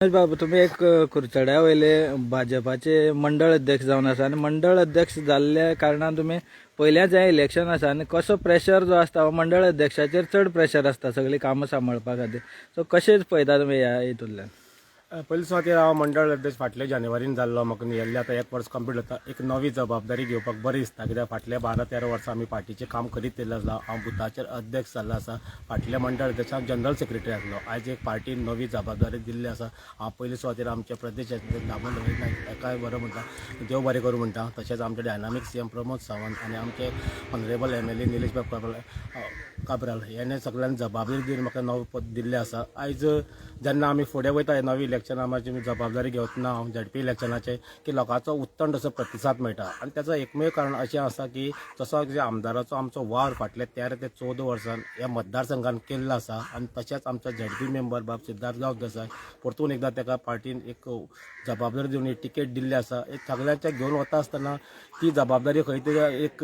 बाबा तुम्ही एक कुरचड्या वयले भाजपाचे मंडळ अध्यक्ष जावन आसा आणि मंडळ अध्यक्ष जाल्ल्या कारणान तुम्ही पहिल्याच हे इलेक्शन आसा आणि कसो प्रेशर जो आसता मंडळ अध्यक्षाचेर चड प्रेशर आसता सगळी कामां सांबाळपा खातीर. सो कशें पळयता तुमी ह्या हितूंतल्यान? पयलीं सुवातेर हांव मंडळ अध्यक्ष फाटल्या जानेवारीन जाल्लो. म्हाका येल्ले आतां 1 वर्स कंप्लीट जाता. एक नवी जबाबदारी घेवपाक बरी दिसता, कित्याक फाटल्या 12-13 वर्सां आमी पार्टीचें काम करीत येयल्लें आसा. हांव बुथाचेर अध्यक्ष जाल्लो आसा. फाटल्या मंडळ अध्यक्षाक जनरल सेक्रेटरी आसलो. आयज एक पार्टीन नवी जबाबदारी दिल्ली आसा. हांव पयलीं सुवातेर आमच्या प्रदेशाचे दामोदर नायक एकाय बरो म्हणटा, देव बरें करूं म्हणटा. तशेंच आमचे डायनामीक सीएम प्रमोद सावंत आनी आमचे ऑनरेबल MLA निलेश काब्राल हेणे सगळ्यांनी जबाबदारी दिवन म्हाका नवो पद दिल्लें आसा. आयज जेन्ना आमी फुडें वयता हे नवी इलेक्शनाची जबाबदारी घेतना हांव ZP इलेक्शनाचे की लोकांचो उत्तम तसो प्रतिसाद मेळटा. आनी त्याचं एकमेव कारण अशें आसा की जसो आमदाराचो आमचो वावर फाटल्या 13 ते 14 वर्सां ह्या मतदारसंघात केल्लो आसा. आनी तशेंच आमचो ZP मेंबर बाब सिद्धार्थ गांव देसाय परतून एकदां ताका पार्टीन एक जबाबदारी दिवन एक टिकेट दिल्ली आसा. एक सगळ्यांच्या घेवन वता आसतना ती जबाबदारी खंय तरी एक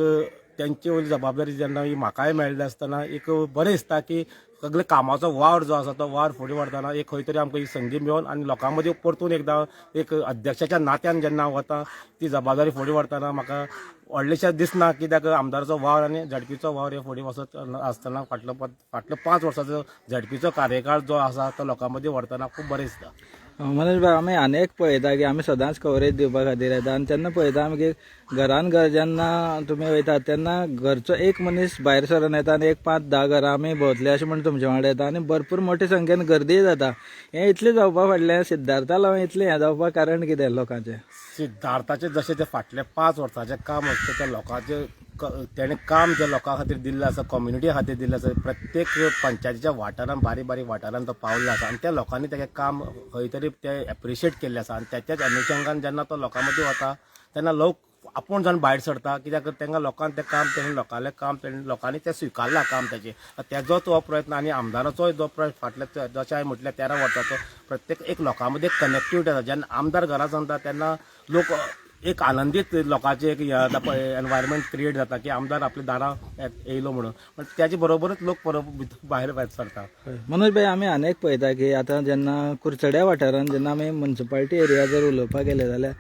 त्यांची वयली जबाबदारी जेन्ना ही म्हाकाय मेळ्ळी आसतना एक बरें दिसता की सगळे कामाचो वावर जो आसा तो वावर फुडें व्हरतना एक खंय तरी आमकां ही संदी मेळोन आनी लोकां मदीं परतून एकदां एक अध्यक्षाच्या नात्यान जेन्ना हांव वता ती जबाबदारी फुडें व्हरतना म्हाका व्हडलेशें दिसना, कित्याक आमदाराचो वावर आनी ZPचो वावर हे फुडें वचत आसतना फाटलो 5 वर्साचो ZPचो कार्यकाळ जो आसा तो लोकां मदीं व्हरतना खूब बरें दिसता. मनोज भाई, आमी अनेक पळयता की आमी सदांच कवरेज दिवपा खातीर येता आनी तेन्ना पळयता आमी की घरान घर जेन्ना तुमी वयतात तेन्ना घरचो एक मनीस भायर सरून येता आनी एक 5-10 घरां आमी भोंवतले अशें म्हण तुमचे वांगडा येता आनी भरपूर मोठे संख्येन गर्दी जाता. हें इतलें जावपा फाटलें सिद्धार्था लागून इतलें हें जावपा कारण कितें लोकांचें? सिद्धार्थाचें जशें ते फाटले 5 वर्साचें काम आसता त्या लोकांचें तेणें काम जे लोकां खातीर दिल्लें आसा, कम्युनिटी खातीर दिल्लें आसा, प्रत्येक पंचायतीच्या वाठारांत बारीक वाठारांत तो पावल्लो आसा आनी त्या लोकांनी तेजें काम खंय तरी ते एप्रिशिएट केल्लें आसा. आनी त्याच्याच अनुशंगान जेन्ना तो लोकां मदीं वता तेन्ना लोक आपूण जावन भायर सरता, कित्याक तांकां लोकांक तें काम तेणें लोकांलें काम तेणें लोकांनी तें स्विकारलां काम तेजें. तेजोच हो प्रयत्न आनी आमदाराचोय जो प्रयत्न फाटल्या जशें हांवें म्हटलें 13 वर्साचो प्रत्येक एक लोकां मदीं एक कनेक्टिविटी आसा. जेन्ना आमदार घरा सांगता तेन्ना लोक एक आनंदीत लोकांचे एक एनवायरमेंट क्रिएट जाता की आमदार आपल्या दारां येयलो म्हणून. पण त्याचे बरोबरच लोक भायर सरता. मनोज भाई, आमी अनेक पळयता की आतां जेन्ना कुरचड्या वाठारांत जेन्ना आमी म्युनिसिपालिटी एरिया जर उलोवपाक गेले जाल्यार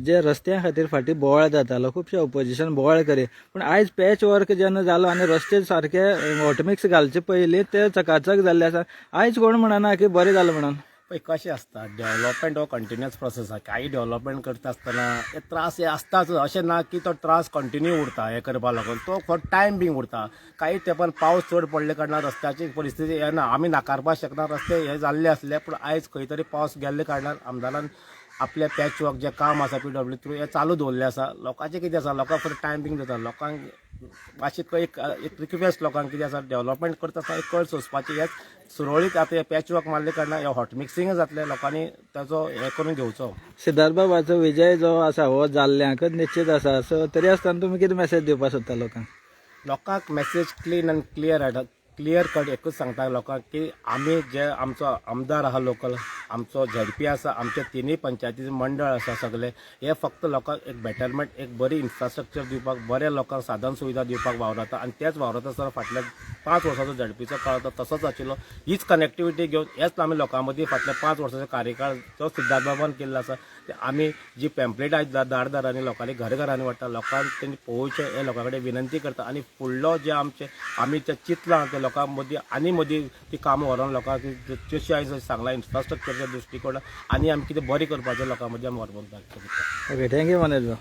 जे रस्त्या खातीर फाटीं बोवाळ जातालो, खुबशे ऑपोजिशन बोवाळ करे, पूण आयज पॅच वर्क जेन्ना जालो आनी रस्ते सारके हॉटमिक्स घालचे पयलीं ते चकाचक जाल्ले आसा. आयज कोण म्हणना की बरें जालें म्हणून. पळय कशें आसता, डेव्हलपमेंट हो कंटिन्युअस प्रोसेस आसा. काही डेव्हलपमेंट करता आसतना हे त्रास हे आसताच. अशें ना की तो त्रास कंटिन्यू उरता हे करपा लागून, तो फक्त टायम बींग उरता. काही तेंपान पावस चड पडले कारणान रस्त्याची परिस्थिती येना, आमी नाकारपाक शकना. रस्ते हे जाल्ले आसले, पूण आयज खंय तरी पावस गेल्ले कारणान आमदारान आपल्या पॅच वर्क जे काम आसा PW थ्रू हे चालू दवरलें आसा. लोकांचें कितें आसा, लोकांक फक्त टायम बींग जाता. लोकांक मातशें एक रिक्वेस्ट लोकांक कितें आसा, डेव्हलपमेंट करता आसतना एक कळ सोंसपाची. हेच सुरळीत आतां हे पॅच वर्क मारले कारणान हे हॉट मिक्सिंग जातलें, लोकांनी ताचो हे करून घेवचो. सिद्धार्थ बाबाचो विजय जो आसा हो जाल्ल्यांकच निश्चित आसा. सो तरी आसतना तुमी कितें मेसेज दिवपाक सोदता लोकांक? लोकांक मेसेज क्लीन आनी क्लियर कट एकूच सांगता लोकांक की आमी जे आमचो आमदार आहा लोकल, आमचो ZP आसा, आमचे तिनूय पंचायतीचे मंडळ आसा सगळे, हे फक्त लोकांक एक बेटरमेंट, एक बरी इन्फ्रास्ट्रक्चर दिवपाक, बरे लोकांक साधन सुविधा दिवपाक वावरता. आनी तेच वावरता आसतना फाटल्या 5 वर्साचो ZPचो काळ तो तसोच आशिल्लो. हीच कनेक्टिविटी घेवन हेच आमी लोकां मदीं फाटल्या 5 वर्साचो कार्यकाळ जो सिद्धार्थ बाबान केल्लो आसा ते आमी जी पॅम्पलेट आयज दारांनी लोकांनी घरांनी वाडटा, लोकांक तेणी पळोवचें हे लोकां कडेन विनंती करता. आनी फुडलो जे आमी ते चिंतलां ते लोकां मदीं ती कामां व्हरोन लोकांक जशी आयज सांगलां इन्फ्रास्ट्रक्चरच्या दृश्टीकोन आनी आमी कितें बरें करपाचें लोकां मदीं आमी व्हरपाक. ओके, थँक्यू मनोज भाऊ.